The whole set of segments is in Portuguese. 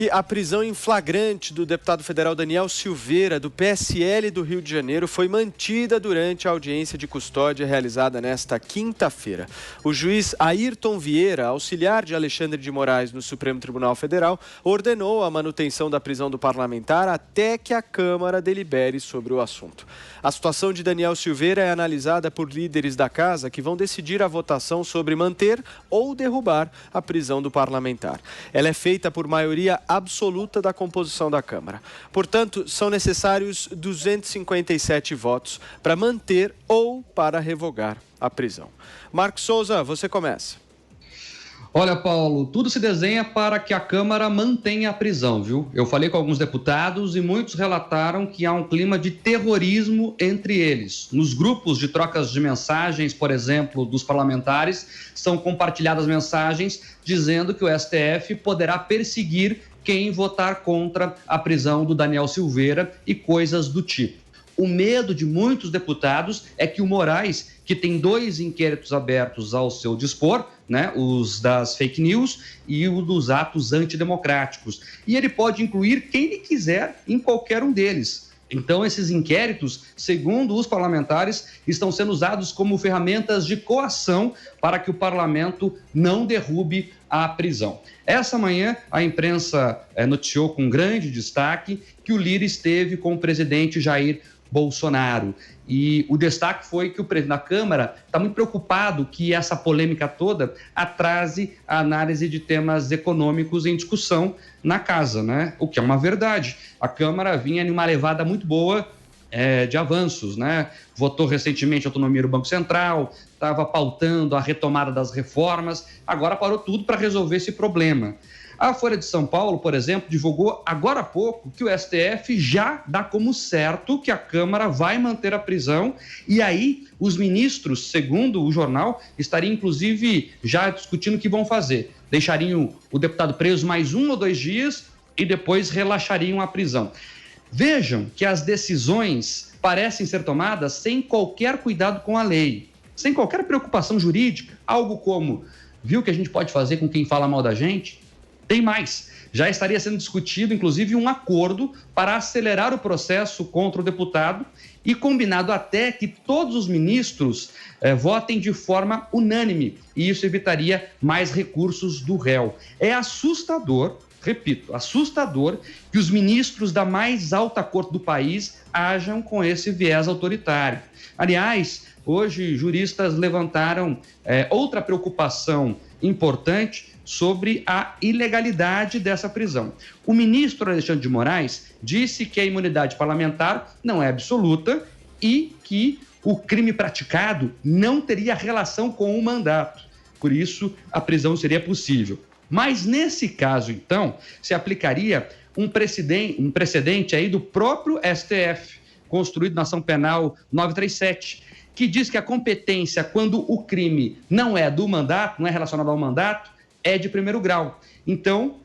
E a prisão em flagrante do deputado federal Daniel Silveira, do PSL do Rio de Janeiro, foi mantida durante a audiência de custódia realizada nesta quinta-feira. O juiz Ayrton Vieira, auxiliar de Alexandre de Moraes no Supremo Tribunal Federal, ordenou a manutenção da prisão do parlamentar até que a Câmara delibere sobre o assunto. A situação de Daniel Silveira é analisada por líderes da casa que vão decidir a votação sobre manter ou derrubar a prisão do parlamentar. Ela é feita por maioria absoluta da composição da Câmara. Portanto, são necessários 257 votos para manter ou para revogar a prisão. Marcos Souza, você começa. Olha, Paulo, tudo se desenha para que a Câmara mantenha a prisão, viu? Eu falei com alguns deputados e muitos relataram que há um clima de terrorismo entre eles. Nos grupos de trocas de mensagens, por exemplo, dos parlamentares, são compartilhadas mensagens dizendo que o STF poderá perseguir quem votar contra a prisão do Daniel Silveira e coisas do tipo. O medo de muitos deputados é que o Moraes, que tem 2 inquéritos abertos ao seu dispor, né, os das fake news e o dos atos antidemocráticos, e ele pode incluir quem ele quiser em qualquer um deles. Então, esses inquéritos, segundo os parlamentares, estão sendo usados como ferramentas de coação para que o parlamento não derrube a prisão. Essa manhã, a imprensa noticiou com grande destaque que o Lira esteve com o presidente Jair Bolsonaro. E o destaque foi que o presidente da Câmara está muito preocupado que essa polêmica toda atrase a análise de temas econômicos em discussão na casa, né? O que é uma verdade. A Câmara vinha em uma levada muito boa de avanços, né? Votou recentemente a autonomia do Banco Central, estava pautando a retomada das reformas, agora parou tudo para resolver esse problema. A Folha de São Paulo, por exemplo, divulgou agora há pouco que o STF já dá como certo que a Câmara vai manter a prisão e aí os ministros, segundo o jornal, estariam inclusive já discutindo o que vão fazer. Deixariam o deputado preso mais 1 ou 2 dias e depois relaxariam a prisão. Vejam que as decisões parecem ser tomadas sem qualquer cuidado com a lei, sem qualquer preocupação jurídica, algo como, viu o que a gente pode fazer com quem fala mal da gente? Tem mais, já estaria sendo discutido, inclusive, um acordo para acelerar o processo contra o deputado e combinado até que todos os ministros votem de forma unânime, e isso evitaria mais recursos do réu. É assustador, repito, assustador que os ministros da mais alta corte do país ajam com esse viés autoritário. Aliás, hoje juristas levantaram outra preocupação importante sobre a ilegalidade dessa prisão. O ministro Alexandre de Moraes disse que a imunidade parlamentar não é absoluta e que o crime praticado não teria relação com o mandato. Por isso, a prisão seria possível. Mas, nesse caso, então, se aplicaria um precedente aí do próprio STF, construído na ação penal 937, que diz que a competência, quando o crime não é do mandato, não é relacionado ao mandato, é de primeiro grau. Então,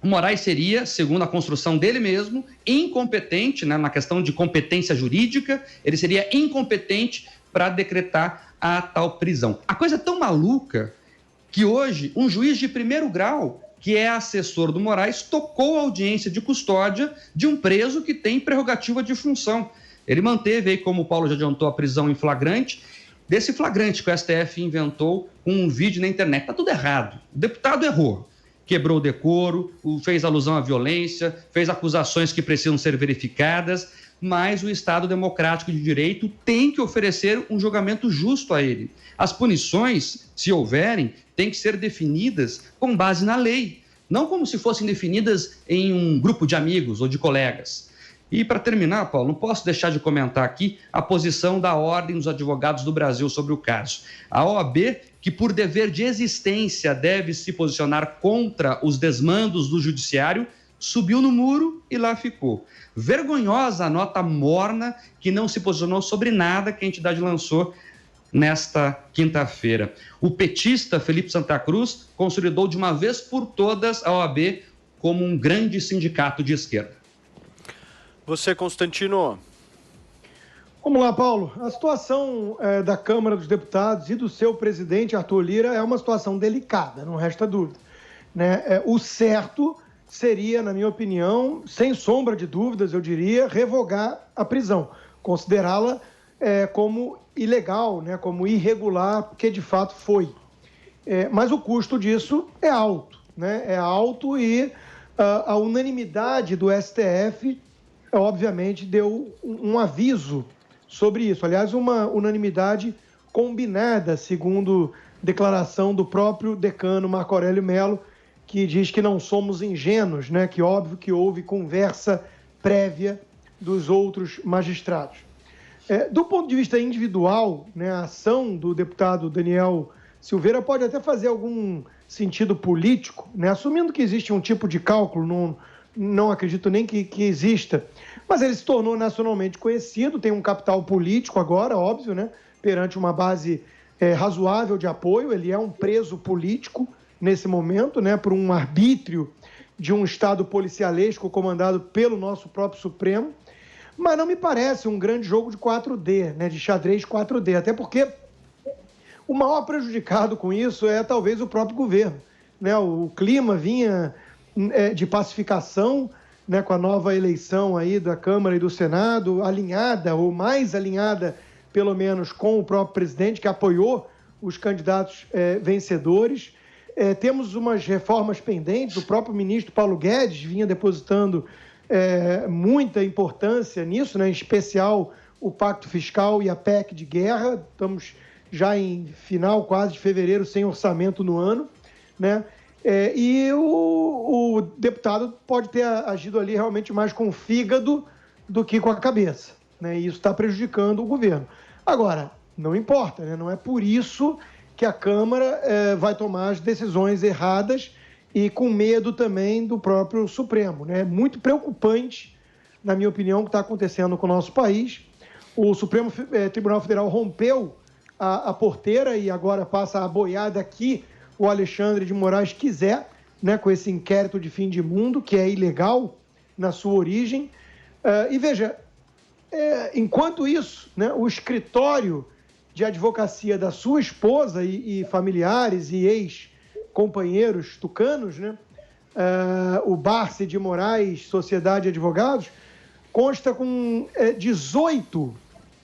o Moraes seria, segundo a construção dele mesmo, incompetente, né, na questão de competência jurídica, ele seria incompetente para decretar a tal prisão. A coisa é tão maluca que hoje um juiz de primeiro grau, que é assessor do Moraes, tocou a audiência de custódia de um preso que tem prerrogativa de função. Ele manteve aí, como o Paulo já adiantou, a prisão em flagrante, desse flagrante que o STF inventou com um vídeo na internet. Está tudo errado. O deputado errou. Quebrou o decoro, fez alusão à violência, fez acusações que precisam ser verificadas, mas o Estado Democrático de Direito tem que oferecer um julgamento justo a ele. As punições, se houverem, têm que ser definidas com base na lei, não como se fossem definidas em um grupo de amigos ou de colegas. E, para terminar, Paulo, não posso deixar de comentar aqui a posição da Ordem dos Advogados do Brasil sobre o caso. A OAB, que por dever de existência deve se posicionar contra os desmandos do judiciário, subiu no muro e lá ficou. Vergonhosa a nota morna que não se posicionou sobre nada que a entidade lançou nesta quinta-feira. O petista Felipe Santa Cruz consolidou de uma vez por todas a OAB como um grande sindicato de esquerda. Você, Constantino. Vamos lá, Paulo. A situação da Câmara dos Deputados e do seu presidente, Arthur Lira, é uma situação delicada, não resta dúvida, né? O certo seria, na minha opinião, sem sombra de dúvidas, eu diria, revogar a prisão, considerá-la como ilegal, né, como irregular, porque de fato foi. Mas o custo disso é alto, né? É alto e a unanimidade do STF, obviamente, deu um aviso sobre isso. Aliás, uma unanimidade combinada, segundo declaração do próprio decano Marco Aurélio Mello, que diz que não somos ingênuos, né? Que óbvio que houve conversa prévia dos outros magistrados. Do ponto de vista individual, né, a ação do deputado Daniel Silveira pode até fazer algum sentido político, né, assumindo que existe um tipo de cálculo, não acredito nem que exista, mas ele se tornou nacionalmente conhecido, tem um capital político agora, óbvio, né, perante uma base razoável de apoio, ele é um preso político nesse momento, né, por um arbítrio de um Estado policialesco comandado pelo nosso próprio Supremo, mas não me parece um grande jogo de 4D, né, de xadrez 4D, até porque o maior prejudicado com isso é talvez o próprio governo, né? O clima vinha de pacificação, né, com a nova eleição aí da Câmara e do Senado, alinhada, ou mais alinhada, pelo menos, com o próprio presidente, que apoiou os candidatos vencedores. Temos umas reformas pendentes, o próprio ministro Paulo Guedes vinha depositando muita importância nisso, né? Em especial o Pacto Fiscal e a PEC de guerra. Estamos já em final quase de fevereiro, sem orçamento no ano, né? E o deputado pode ter agido ali realmente mais com o fígado do que com a cabeça, né? E isso está prejudicando o governo. Agora, não importa, né? Não é por isso que a Câmara vai tomar as decisões erradas e com medo também do próprio Supremo, né? É muito preocupante, na minha opinião, o que está acontecendo com o nosso país. O Supremo Tribunal Federal rompeu a porteira e agora passa a boiada que o Alexandre de Moraes quiser, né, com esse inquérito de fim de mundo, que é ilegal na sua origem. E veja, enquanto isso, né, o escritório de advocacia da sua esposa e familiares e ex-companheiros tucanos, né, o Barce de Moraes Sociedade de Advogados, consta com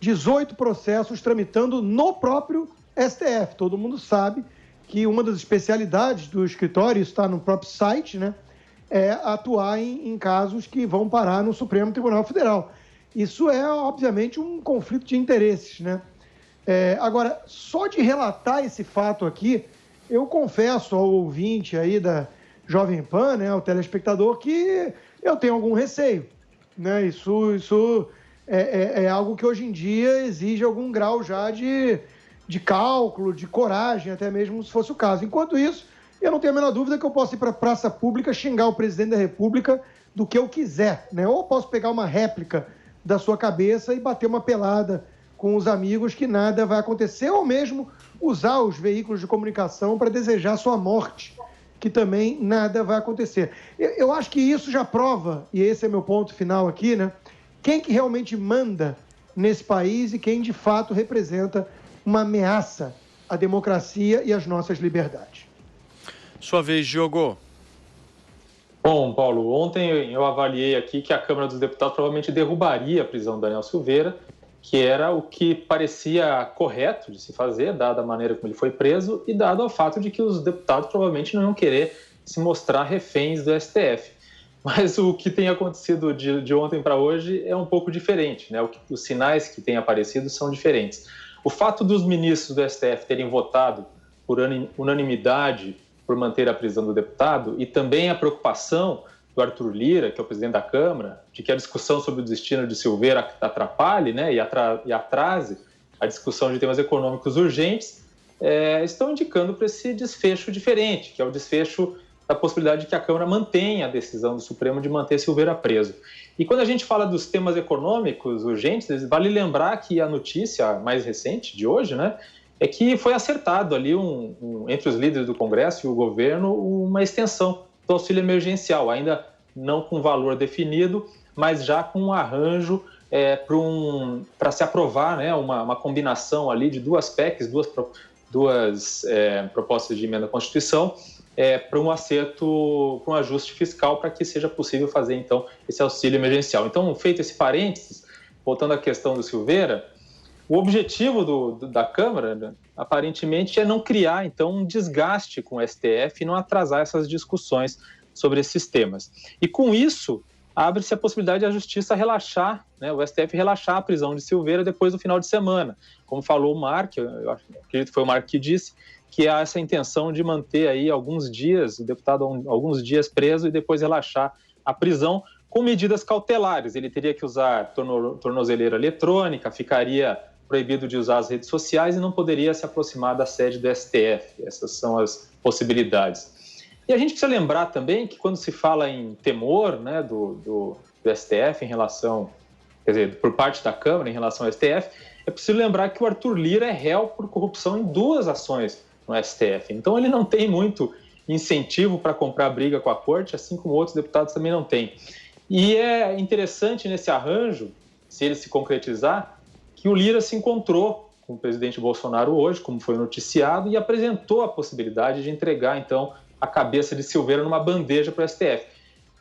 18 processos tramitando no próprio STF. Todo mundo sabe que uma das especialidades do escritório, isso está no próprio site, né, é atuar em casos que vão parar no Supremo Tribunal Federal. Isso é, obviamente, um conflito de interesses, né? Agora, só de relatar esse fato aqui, eu confesso ao ouvinte aí da Jovem Pan, né, ao telespectador, que eu tenho algum receio, né? Isso é algo que hoje em dia exige algum grau já de cálculo, de coragem, até mesmo se fosse o caso. Enquanto isso, eu não tenho a menor dúvida que eu posso ir para a praça pública xingar o presidente da República do que eu quiser, né? Ou posso pegar uma réplica da sua cabeça e bater uma pelada com os amigos que nada vai acontecer, ou mesmo usar os veículos de comunicação para desejar sua morte, que também nada vai acontecer. Eu acho que isso já prova, e esse é meu ponto final aqui, né? Quem que realmente manda nesse país e quem de fato representa uma ameaça à democracia e às nossas liberdades. Sua vez, Diogo. Bom, Paulo, ontem eu avaliei aqui que a Câmara dos Deputados provavelmente derrubaria a prisão do Daniel Silveira, que era o que parecia correto de se fazer, dada a maneira como ele foi preso e dado o fato de que os deputados provavelmente não iam querer se mostrar reféns do STF. Mas o que tem acontecido de ontem para hoje é um pouco diferente, né? Os sinais que têm aparecido são diferentes. O fato dos ministros do STF terem votado por unanimidade por manter a prisão do deputado e também a preocupação do Arthur Lira, que é o presidente da Câmara, de que a discussão sobre o destino de Silveira atrapalhe, né, e atrase a discussão de temas econômicos urgentes, estão indicando para esse desfecho diferente, que é o desfecho da possibilidade de que a Câmara mantenha a decisão do Supremo de manter Silveira preso. E quando a gente fala dos temas econômicos urgentes, vale lembrar que a notícia mais recente de hoje, né, é que foi acertado ali entre os líderes do Congresso e o governo uma extensão do auxílio emergencial, ainda não com valor definido, mas já com um arranjo para se aprovar, né, uma combinação ali de duas PECs, duas propostas de emenda à Constituição, para um acerto, para um ajuste fiscal, para que seja possível fazer, então, esse auxílio emergencial. Então, feito esse parênteses, voltando à questão do Silveira, o objetivo da Câmara, né, aparentemente, é não criar, então, um desgaste com o STF e não atrasar essas discussões sobre esses temas. E, com isso, abre-se a possibilidade da Justiça relaxar, né, o STF relaxar a prisão de Silveira depois do final de semana. Como falou o Mark, eu acredito que foi o Mark que disse, que há essa intenção de manter aí alguns dias, o deputado alguns dias preso e depois relaxar a prisão com medidas cautelares. Ele teria que usar tornozeleira eletrônica, ficaria proibido de usar as redes sociais e não poderia se aproximar da sede do STF. Essas são as possibilidades. E a gente precisa lembrar também que quando se fala em temor, né, do STF em relação, quer dizer, por parte da Câmara em relação ao STF, é preciso lembrar que o Arthur Lira é réu por corrupção em 2 ações no STF. Então ele não tem muito incentivo para comprar briga com a corte, assim como outros deputados também não têm. E é interessante nesse arranjo, se ele se concretizar, que o Lira se encontrou com o presidente Bolsonaro hoje, como foi noticiado, e apresentou a possibilidade de entregar, então, a cabeça de Silveira numa bandeja para o STF.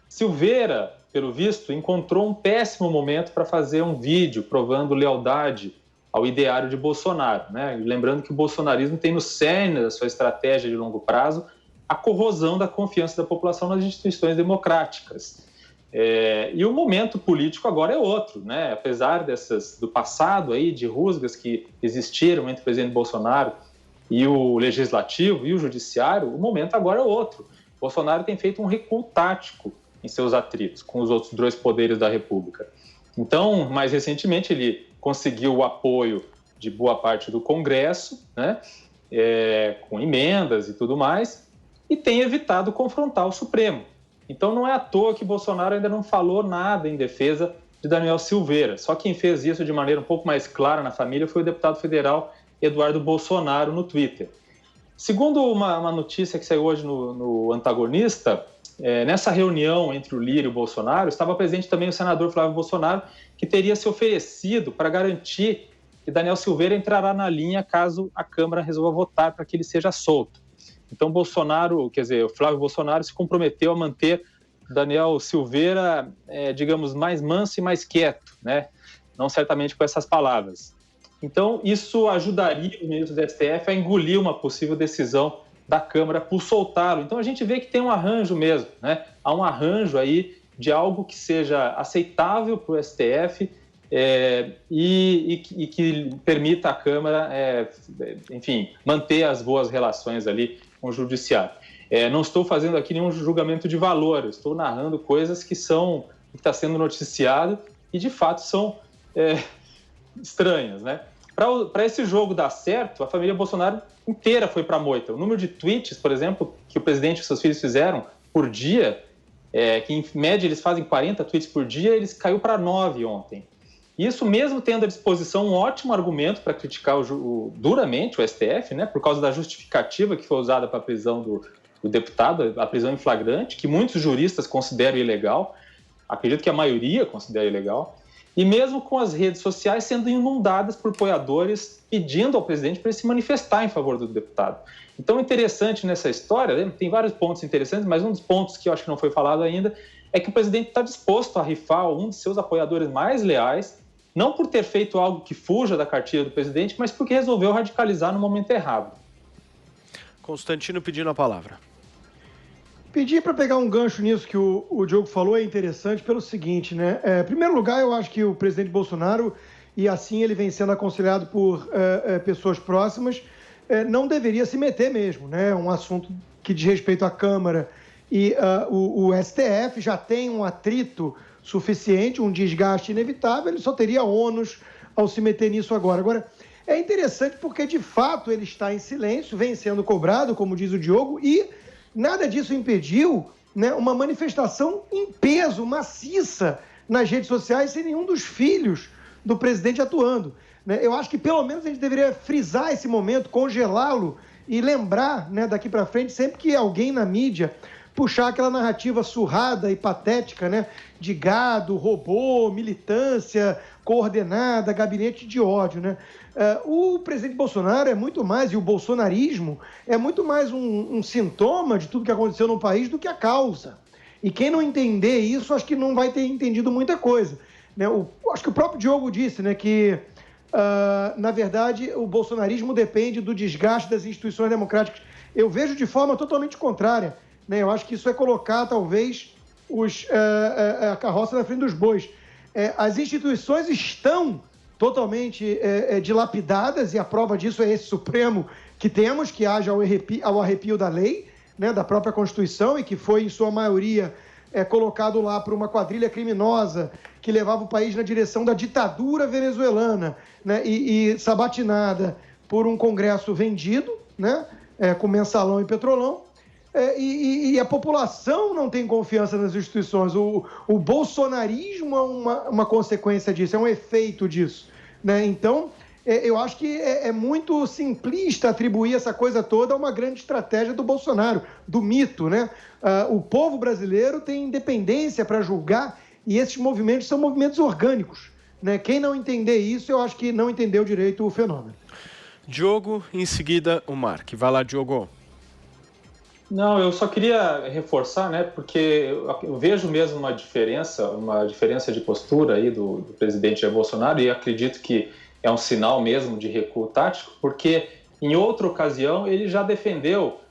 Silveira, pelo visto, encontrou um péssimo momento para fazer um vídeo provando lealdade ao ideário de Bolsonaro, né? Lembrando que o bolsonarismo tem no cerne da sua estratégia de longo prazo a corrosão da confiança da população nas instituições democráticas. E o momento político agora é outro, né? Apesar do passado aí, de rusgas que existiram entre o presidente Bolsonaro e o Legislativo e o Judiciário, o momento agora é outro. Bolsonaro tem feito um recuo tático em seus atritos com os outros 2 poderes da República. Então, mais recentemente, ele conseguiu o apoio de boa parte do Congresso, né? Com emendas e tudo mais, e tem evitado confrontar o Supremo. Então não é à toa que Bolsonaro ainda não falou nada em defesa de Daniel Silveira. Só quem fez isso de maneira um pouco mais clara na família foi o deputado federal Eduardo Bolsonaro no Twitter. Segundo uma notícia que saiu hoje no Antagonista, nessa reunião entre o Lira e o Bolsonaro, estava presente também o senador Flávio Bolsonaro, que teria se oferecido para garantir que Daniel Silveira entrará na linha caso a Câmara resolva votar para que ele seja solto. Então, o Flávio Bolsonaro se comprometeu a manter Daniel Silveira, digamos, mais manso e mais quieto, né? Não certamente com essas palavras. Então, isso ajudaria os ministros do STF a engolir uma possível decisão da Câmara por soltá-lo. Então, a gente vê que tem um arranjo mesmo, né? Há um arranjo aí de algo que seja aceitável para o STF e que permita à Câmara, enfim, manter as boas relações ali com o Judiciário. Não estou fazendo aqui nenhum julgamento de valor, estou narrando coisas que está sendo noticiado e, de fato, são estranhas, né? Para esse jogo dar certo, a família Bolsonaro inteira foi para a moita. O número de tweets, por exemplo, que o presidente e seus filhos fizeram por dia, que em média eles fazem 40 tweets por dia, eles caiu para 9 ontem. Isso mesmo tendo à disposição um ótimo argumento para criticar duramente o STF, né, por causa da justificativa que foi usada para a prisão do deputado, a prisão em flagrante, que muitos juristas consideram ilegal, acredito que a maioria considera ilegal, e mesmo com as redes sociais sendo inundadas por apoiadores pedindo ao presidente para ele se manifestar em favor do deputado. Então, interessante nessa história, tem vários pontos interessantes, mas um dos pontos que eu acho que não foi falado ainda é que o presidente está disposto a rifar um de seus apoiadores mais leais, não por ter feito algo que fuja da cartilha do presidente, mas porque resolveu radicalizar no momento errado. Constantino pedindo a palavra. Pedir para pegar um gancho nisso que o Diogo falou é interessante pelo seguinte, né? Em primeiro lugar, eu acho que o presidente Bolsonaro, e assim ele vem sendo aconselhado por pessoas próximas, não deveria se meter mesmo, né? Um assunto que diz respeito à Câmara e o STF já tem um atrito suficiente, um desgaste inevitável, ele só teria ônus ao se meter nisso agora. Agora, é interessante porque, de fato, ele está em silêncio, vem sendo cobrado, como diz o Diogo, e nada disso impediu, né, uma manifestação em peso, maciça, nas redes sociais, sem nenhum dos filhos do presidente atuando, né? Eu acho que, pelo menos, a gente deveria frisar esse momento, congelá-lo e lembrar, né, daqui para frente, sempre que alguém na mídia puxar aquela narrativa surrada e patética, né, de gado, robô, militância coordenada, gabinete de ódio, né? O presidente Bolsonaro é muito mais, e o bolsonarismo é muito mais um sintoma de tudo que aconteceu no país do que a causa. E quem não entender isso, acho que não vai ter entendido muita coisa, né? Acho que o próprio Diogo disse, né, que, na verdade, o bolsonarismo depende do desgaste das instituições democráticas. Eu vejo de forma totalmente contrária, né? Eu acho que isso é colocar, talvez, a carroça na frente dos bois. As instituições estão totalmente dilapidadas, e a prova disso é esse Supremo que temos, que haja ao arrepio da lei, né, da própria Constituição, e que foi, em sua maioria, colocado lá por uma quadrilha criminosa que levava o país na direção da ditadura venezuelana, né, e sabatinada por um Congresso vendido, né, com mensalão e petrolão. E a população não tem confiança nas instituições. O bolsonarismo é uma consequência disso, é um efeito disso, né? Então, eu acho que é muito simplista atribuir essa coisa toda a uma grande estratégia do Bolsonaro, do mito, né? O povo brasileiro tem independência para julgar, e esses movimentos são movimentos orgânicos, né? Quem não entender isso, eu acho que não entendeu direito o fenômeno. Diogo, em seguida o Mark. Vai lá, Diogo. Não, eu só queria reforçar, né, porque eu vejo mesmo uma diferença de postura aí do presidente Jair Bolsonaro, e acredito que é um sinal mesmo de recuo tático, porque em outra ocasião ele já defendeu,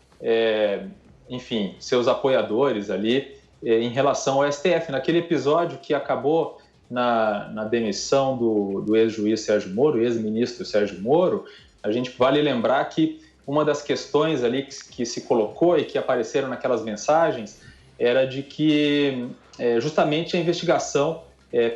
enfim, seus apoiadores ali em relação ao STF. Naquele episódio que acabou na demissão do ex-juiz Sérgio Moro, ex-ministro Sérgio Moro, a gente vale lembrar que uma das questões ali que se colocou e que apareceram naquelas mensagens era de que justamente a investigação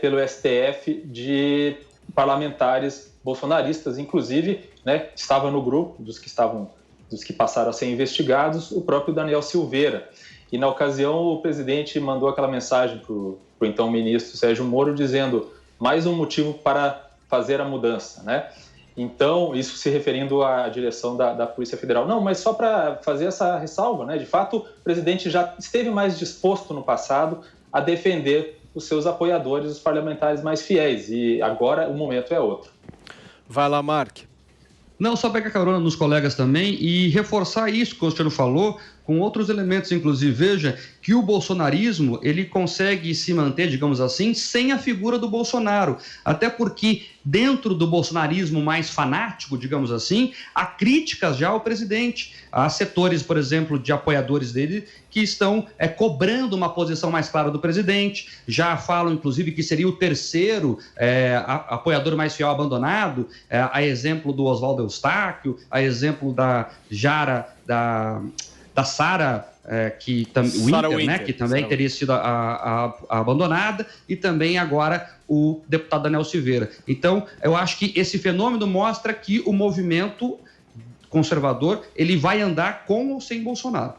pelo STF de parlamentares bolsonaristas, inclusive, né, estava no grupo dos que passaram a ser investigados, o próprio Daniel Silveira. E na ocasião o presidente mandou aquela mensagem para o então ministro Sérgio Moro dizendo: mais um motivo para fazer a mudança, né? Então, isso se referindo à direção da Polícia Federal. Não, mas só para fazer essa ressalva, né? De fato, o presidente já esteve mais disposto no passado a defender os seus apoiadores, os parlamentares mais fiéis, e agora o momento é outro. Vai lá, Mark. Não, só pegar carona nos colegas também e reforçar isso que o Constantino falou, com outros elementos, inclusive. Veja que o bolsonarismo, ele consegue se manter, digamos assim, sem a figura do Bolsonaro. Até porque, dentro do bolsonarismo mais fanático, digamos assim, há críticas já ao presidente. Há setores, por exemplo, de apoiadores dele que estão cobrando uma posição mais clara do presidente. Já falam, inclusive, que seria o terceiro apoiador mais fiel abandonado, a exemplo do Oswaldo Eustáquio, a exemplo da Jara, da Sara, Winter, né, que também teria sido a abandonada, e também agora o deputado Daniel Silveira. Então, eu acho que esse fenômeno mostra que o movimento conservador ele vai andar com ou sem Bolsonaro.